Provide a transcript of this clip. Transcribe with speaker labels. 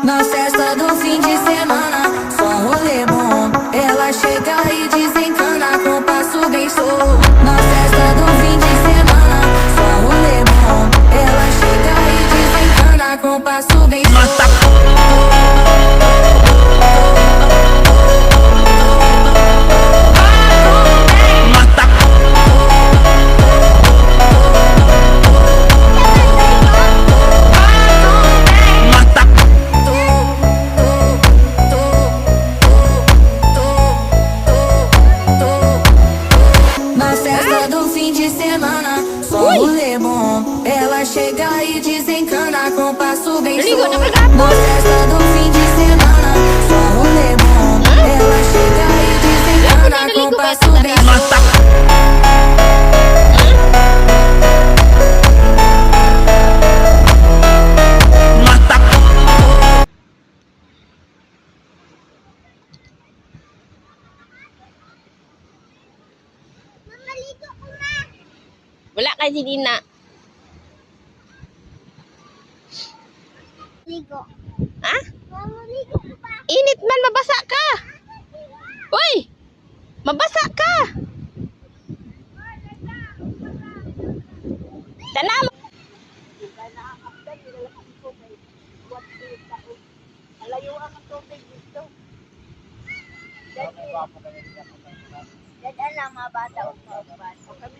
Speaker 1: Na festa do fim de semana, só um rolê bom. Ela chega e desencana com passo bem solto. Na festa do fim de semana, só um rolê bom. Ela chega e desencana com passo bem solto. Na festa do fim de semana, só um rolê bom. Ela chega e desencana com passo bem solto. Na festa do fim de semana, só um rolê bom. Ela chega e desencana com passo bem solto.
Speaker 2: Wala kay si Dina.
Speaker 3: Ligo.
Speaker 2: Ha?
Speaker 3: Ligo pa.
Speaker 2: Init man, mabasa ka. Uy! Mabasa ka. Tanam.
Speaker 3: Alayo ang tubig dito. Dad, alam mga bata o mga bata. Kami